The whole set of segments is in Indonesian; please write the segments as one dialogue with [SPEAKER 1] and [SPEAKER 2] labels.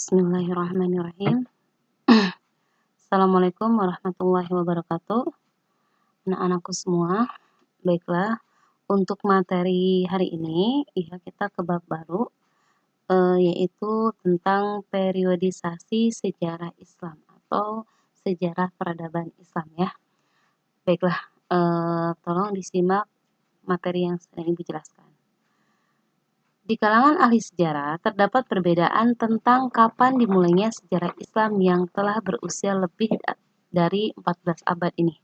[SPEAKER 1] Bismillahirrahmanirrahim. Assalamualaikum warahmatullahi wabarakatuh. Anak-anakku semua, baiklah untuk materi hari ini ya kita ke bab baru yaitu tentang periodisasi sejarah Islam atau sejarah peradaban Islam ya. Baiklah, tolong disimak materi yang sedang Ibu jelaskan. Di kalangan ahli sejarah, terdapat perbedaan tentang kapan dimulainya sejarah Islam yang telah berusia lebih dari 14 abad ini.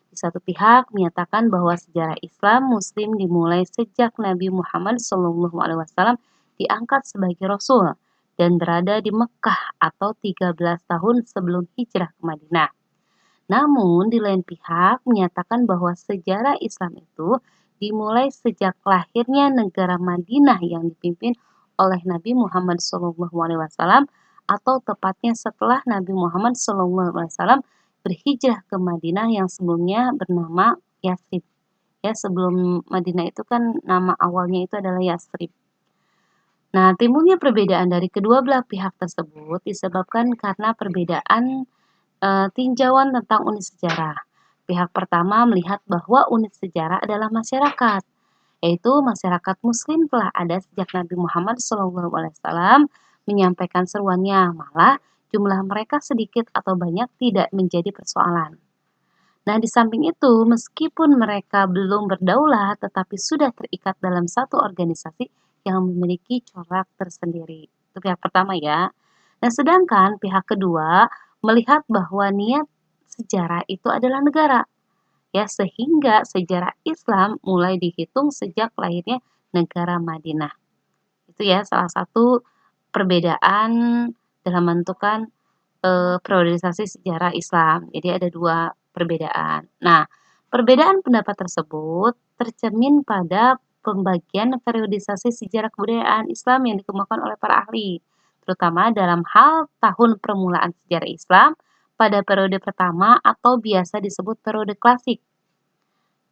[SPEAKER 1] Di satu pihak menyatakan bahwa sejarah Islam Muslim dimulai sejak Nabi Muhammad SAW diangkat sebagai Rasul dan berada di Mekah atau 13 tahun sebelum hijrah ke Madinah. Namun, di lain pihak menyatakan bahwa sejarah Islam itu dimulai sejak lahirnya negara Madinah yang dipimpin oleh Nabi Muhammad SAW atau tepatnya setelah Nabi Muhammad SAW berhijrah ke Madinah yang sebelumnya bernama Yathrib. Ya, sebelum Madinah itu kan nama awalnya itu adalah Yathrib. Nah, timbulnya perbedaan dari kedua belah pihak tersebut disebabkan karena perbedaan tinjauan tentang unit sejarah. Pihak pertama melihat bahwa unit sejarah adalah masyarakat, yaitu masyarakat Muslim telah ada sejak Nabi Muhammad SAW menyampaikan seruannya, malah jumlah mereka sedikit atau banyak tidak menjadi persoalan. Nah, di samping itu, meskipun mereka belum berdaulat, tetapi sudah terikat dalam satu organisasi yang memiliki corak tersendiri. Itu pihak pertama ya. Nah, sedangkan pihak kedua melihat bahwa niat sejarah itu adalah negara. Ya, sehingga sejarah Islam mulai dihitung sejak lahirnya negara Madinah. Itu ya salah satu perbedaan dalam menentukan periodisasi sejarah Islam. Jadi ada dua perbedaan. Nah, perbedaan pendapat tersebut tercermin pada pembagian periodisasi sejarah kebudayaan Islam yang dikemukakan oleh para ahli, terutama dalam hal tahun permulaan sejarah Islam pada periode pertama atau biasa disebut periode klasik.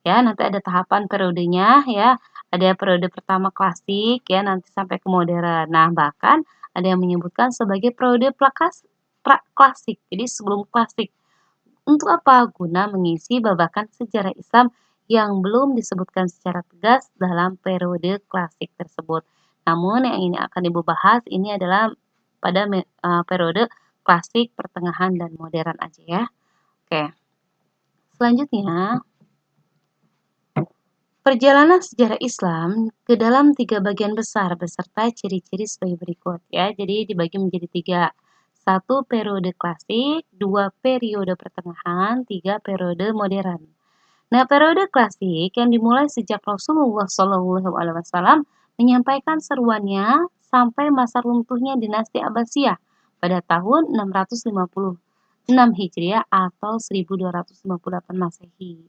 [SPEAKER 1] Ya, nanti ada tahapan periodenya ya. Ada periode pertama klasik ya, nanti sampai ke modern. Nah, bahkan ada yang menyebutkan sebagai periode klasik. Jadi sebelum klasik. Untuk apa? Guna mengisi babakan sejarah Islam yang belum disebutkan secara tegas dalam periode klasik tersebut. Namun yang ini akan Ibu bahas ini adalah pada periode klasik, pertengahan, dan modern aja ya. Oke. Selanjutnya, perjalanan sejarah Islam ke dalam 3 bagian besar beserta ciri-ciri sebagai berikut ya. Jadi dibagi menjadi 3. 1 periode klasik, 2 periode pertengahan, 3 periode modern. Nah, periode klasik yang dimulai sejak Rasulullah SAW menyampaikan seruannya sampai masa runtuhnya dinasti Abbasiyah pada tahun 656 Hijriah atau 1258 Masehi.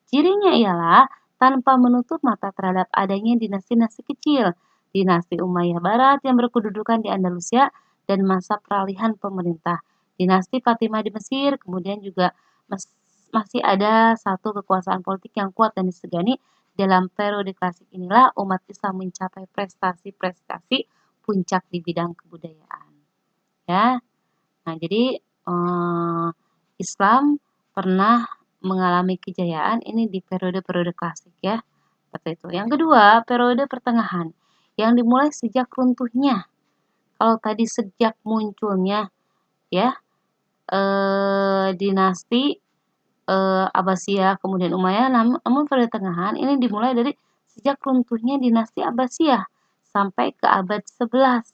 [SPEAKER 1] Cirinya ialah tanpa menutup mata terhadap adanya dinasti-dinasti kecil, dinasti Umayyah Barat yang berkedudukan di Andalusia dan masa peralihan pemerintah, dinasti Fatimah di Mesir, kemudian juga masih ada satu kekuasaan politik yang kuat dan disegani. Dalam periode klasik inilah umat Islam mencapai prestasi-prestasi puncak di bidang kebudayaan. Ya, nah jadi Islam pernah mengalami kejayaan ini di periode-periode klasik ya. Seperti itu. Yang kedua, periode pertengahan yang dimulai sejak runtuhnya. Kalau tadi sejak munculnya ya dinasti Abbasiyah kemudian Umayyah, namun periode pertengahan ini dimulai dari sejak runtuhnya dinasti Abbasiyah sampai ke abad 11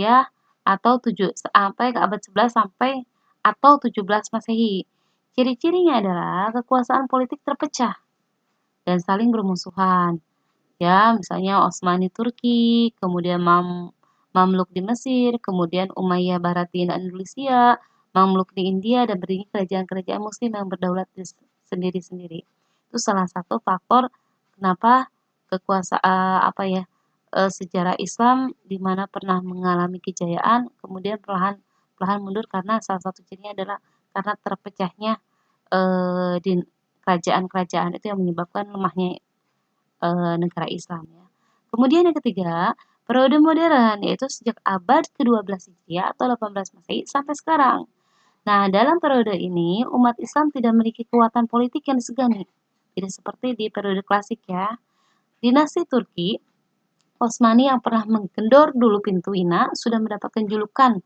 [SPEAKER 1] ya atau sampai ke abad 11 sampai atau 17 Masehi. Ciri-cirinya adalah kekuasaan politik terpecah dan saling bermusuhan. Ya, misalnya Utsmani Turki, kemudian Mamluk di Mesir, kemudian Umayyah Barat di Andalusia, Mamluk di India, dan berdiri kerajaan-kerajaan muslim yang berdaulat sendiri-sendiri. Itu salah satu faktor kenapa kekuasaan sejarah Islam di mana pernah mengalami kejayaan, kemudian perlahan mundur karena salah satu cirinya adalah karena terpecahnya di kerajaan-kerajaan itu yang menyebabkan lemahnya negara Islam ya. Kemudian yang ketiga, Periode modern yaitu sejak abad ke-12 Hijriah atau 18 Masehi sampai sekarang. Nah, dalam periode ini umat Islam tidak memiliki kekuatan politik yang disegani. Tidak seperti di periode klasik ya. Dinasti Turki Utsmani yang pernah menggedor dulu pintu Wina sudah mendapatkan julukan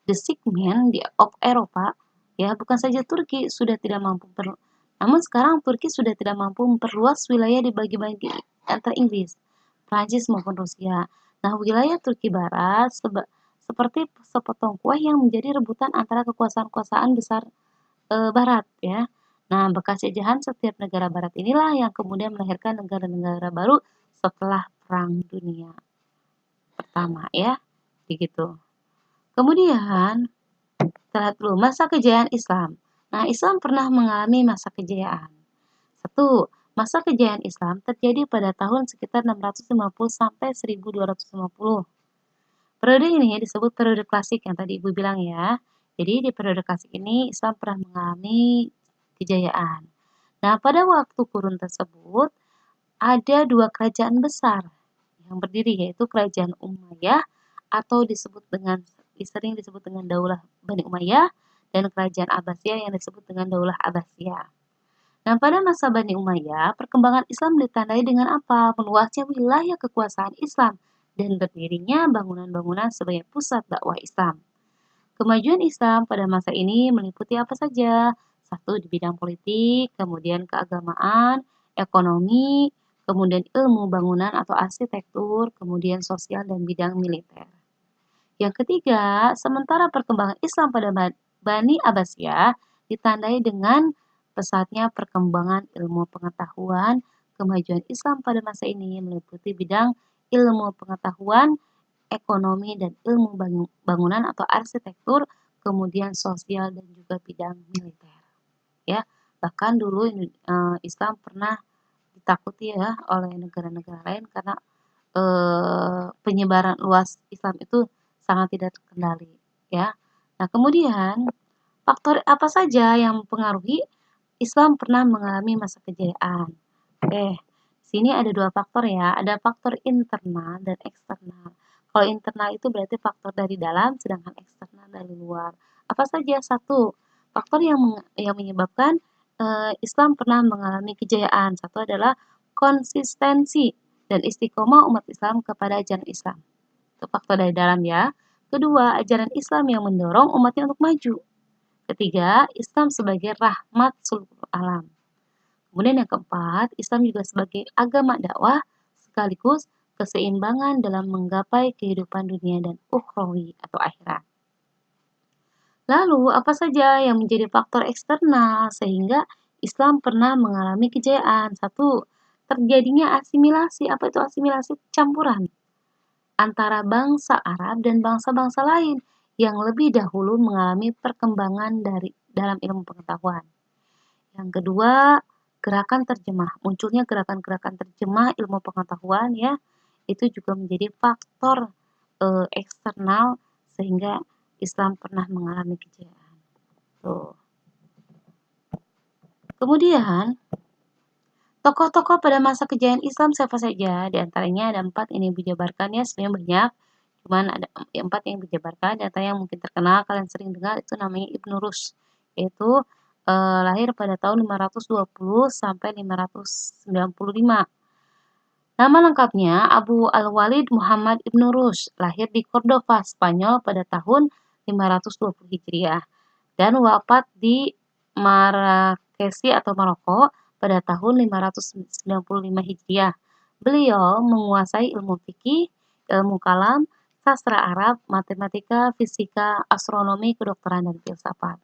[SPEAKER 1] The Sick Man of Eropa. Ya, bukan saja Turki sudah tidak mampu namun sekarang Turki sudah tidak mampu memperluas wilayah dibagi-bagi antara Inggris, Prancis maupun Rusia. Nah, wilayah Turki Barat seperti sepotong kue yang menjadi rebutan antara kekuasaan-kekuasaan besar Barat ya. Nah, bekas jajahan setiap negara Barat inilah yang kemudian melahirkan negara-negara baru setelah Perang Dunia Pertama ya, begitu. Kemudian, kita lihat dulu masa kejayaan Islam. Nah, Islam pernah mengalami masa kejayaan. Satu, masa kejayaan Islam terjadi pada tahun sekitar 650 sampai 1250. Periode ini disebut periode klasik yang tadi Ibu bilang ya. Jadi di periode klasik ini Islam pernah mengalami kejayaan. Nah, pada waktu kurun tersebut ada dua kerajaan besar yang berdiri yaitu Kerajaan Umayyah atau sering disebut dengan Daulah Bani Umayyah dan Kerajaan Abbasiyah yang disebut dengan Daulah Abbasiyah. Nah, pada masa Bani Umayyah, perkembangan Islam ditandai dengan apa? Meluasnya wilayah kekuasaan Islam dan berdirinya bangunan-bangunan sebagai pusat dakwah Islam. Kemajuan Islam pada masa ini meliputi apa saja? Satu, di bidang politik, kemudian keagamaan, ekonomi, kemudian ilmu bangunan atau arsitektur, kemudian sosial dan bidang militer. Yang ketiga, sementara perkembangan Islam pada Bani Abbasiyah ditandai dengan pesatnya perkembangan ilmu pengetahuan. Kemajuan Islam pada masa ini meliputi bidang ilmu pengetahuan, ekonomi, dan ilmu bangunan atau arsitektur, kemudian sosial dan juga bidang militer. Ya, bahkan dulu Islam pernah ditakuti ya oleh negara-negara lain karena penyebaran luas Islam itu sangat tidak terkendali ya. Nah, kemudian faktor apa saja yang mempengaruhi Islam pernah mengalami masa kejayaan? Oke, sini ada dua faktor ya, ada faktor internal dan eksternal. Kalau internal itu berarti faktor dari dalam, sedangkan eksternal dari luar. Apa saja? Satu, faktor yang menyebabkan Islam pernah mengalami kejayaan. Satu adalah konsistensi dan istiqomah umat Islam kepada ajaran Islam. Itu faktor dari dalam ya. Kedua, ajaran Islam yang mendorong umatnya untuk maju. Ketiga, Islam sebagai rahmat seluruh alam. Kemudian yang keempat, Islam juga sebagai agama dakwah sekaligus keseimbangan dalam menggapai kehidupan dunia dan ukhrawi atau akhirat. Lalu, apa saja yang menjadi faktor eksternal sehingga Islam pernah mengalami kejayaan? Satu, terjadinya asimilasi. Apa itu asimilasi? Campuran antara bangsa Arab dan bangsa-bangsa lain yang lebih dahulu mengalami perkembangan dalam ilmu pengetahuan. Yang kedua, gerakan terjemah. Munculnya gerakan-gerakan terjemah ilmu pengetahuan ya, itu juga menjadi faktor eksternal sehingga Islam pernah mengalami kejayaan. Tuh. Kemudian, tokoh-tokoh pada masa kejayaan Islam siapa saja? Di antaranya ada 4 ini dijabarkan ya, sebenarnya banyak. Cuman ada 4 yang dijabarkan, di antaranya yang mungkin terkenal kalian sering dengar itu namanya Ibnu Rushd, yaitu lahir pada tahun 520 sampai 595. Nama lengkapnya Abu Al-Walid Muhammad Ibnu Rushd, lahir di Cordova, Spanyol pada tahun 520 Hijriah dan wafat di Marrakesh atau Maroko pada tahun 595 Hijriah. Beliau menguasai ilmu fikih, ilmu kalam, sastra Arab, matematika, fisika, astronomi, kedokteran, dan filsafat.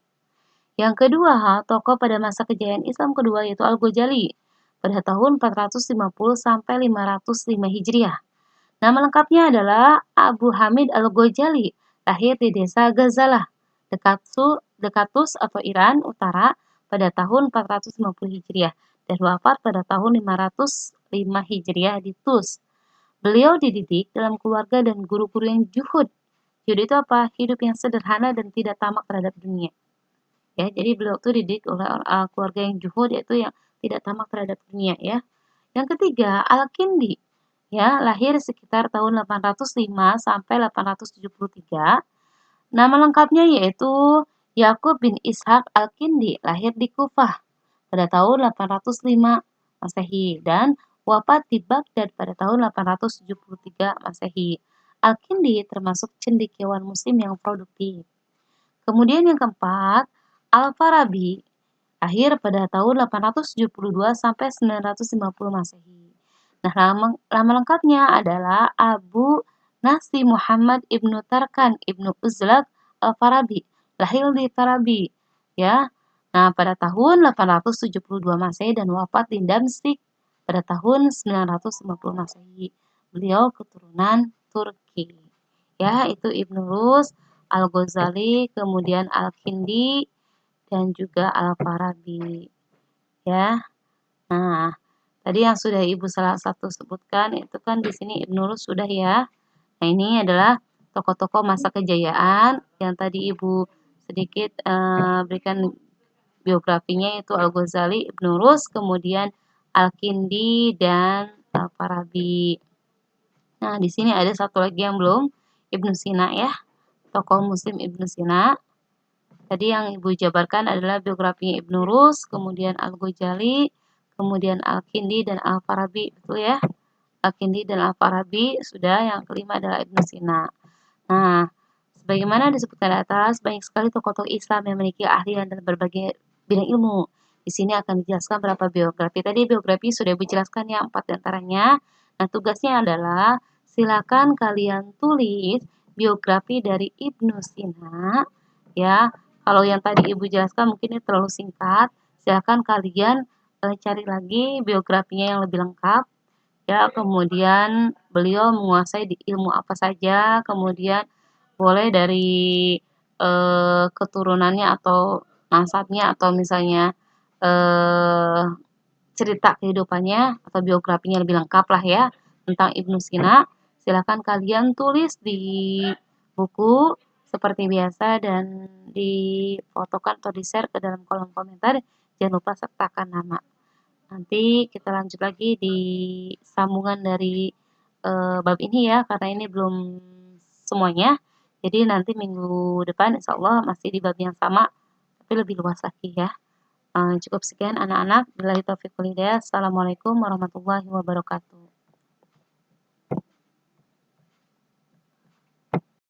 [SPEAKER 1] Yang kedua, tokoh pada masa kejayaan Islam kedua yaitu Al-Ghazali pada tahun 450 sampai 505 Hijriah. Nama lengkapnya adalah Abu Hamid Al-Ghazali, lahir di desa Ghazalah, Dekatus atau Iran Utara pada tahun 450 Hijriah dan wafat pada tahun 505 Hijriah di Tus. Beliau dididik dalam keluarga dan guru-guru yang juhud. Juhud itu apa? Hidup yang sederhana dan tidak tamak terhadap dunia. Ya, jadi beliau itu dididik oleh keluarga yang juhud, yaitu yang tidak tamak terhadap dunia ya. Yang ketiga, Al-Kindi, ya, lahir sekitar tahun 805 sampai 873. Nama lengkapnya yaitu Yakub bin Ishaq Al-Kindi, lahir di Kufah pada tahun 805 Masehi dan wafat di Baghdad pada tahun 873 Masehi. Al-Kindi termasuk cendekiawan muslim yang produktif. Kemudian yang keempat, Al-Farabi, lahir pada tahun 872 sampai 950 Masehi. Nah, nama lengkapnya adalah Abu Nasi Muhammad Ibnu Tarkan Ibnu Uzlak Al-Farabi, lahir di Farabi, ya. Nah, pada tahun 872 Masehi dan wafat di Damsyik pada tahun 950 Masehi. Beliau keturunan Turki. Ya, itu Ibnu Rus, Al-Ghazali, kemudian Al-Kindi, dan juga Al-Farabi. Ya. Nah, tadi yang sudah Ibu salah satu sebutkan itu kan di sini Ibnu Rus sudah ya. Nah, ini adalah tokoh-tokoh masa kejayaan yang tadi Ibu sedikit berikan biografinya, yaitu Al-Ghazali, Ibnu Rus, kemudian Al-Kindi dan Al-Farabi. Nah, di sini ada satu lagi yang belum, Ibnu Sina ya, tokoh muslim Ibnu Sina. Tadi yang Ibu jabarkan adalah biografinya Ibnu Rus, kemudian Al-Ghazali, kemudian Al-Kindi dan Al-Farabi, betul ya? Al-Kindi dan Al-Farabi, sudah. Yang kelima adalah Ibnu Sina. Nah, sebagaimana disebutkan di atas, banyak sekali tokoh-tokoh Islam yang memiliki keahlian dalam berbagai bidang ilmu. Di sini akan dijelaskan beberapa biografi. Tadi biografi sudah Ibu jelaskan ya, 4 diantaranya. Nah, tugasnya adalah silakan kalian tulis biografi dari Ibnu Sina, ya. Kalau yang tadi Ibu jelaskan mungkin ini terlalu singkat, silakan kalian cari lagi biografinya yang lebih lengkap. Ya, kemudian beliau menguasai di ilmu apa saja, kemudian boleh dari keturunannya atau nasabnya atau misalnya eh, cerita kehidupannya atau biografinya lebih lengkap lah ya tentang Ibnu Sina. Silakan kalian tulis di buku seperti biasa dan difotokan atau di-share ke dalam kolom komentar. Jangan lupa sertakan nama. Nanti kita lanjut lagi di sambungan dari bab ini ya, karena ini belum semuanya. Jadi nanti minggu depan insya Allah masih di bab yang sama, tapi lebih luas lagi ya. Cukup sekian anak-anak. Billahi taufiq wal hidayah. Assalamualaikum warahmatullahi wabarakatuh.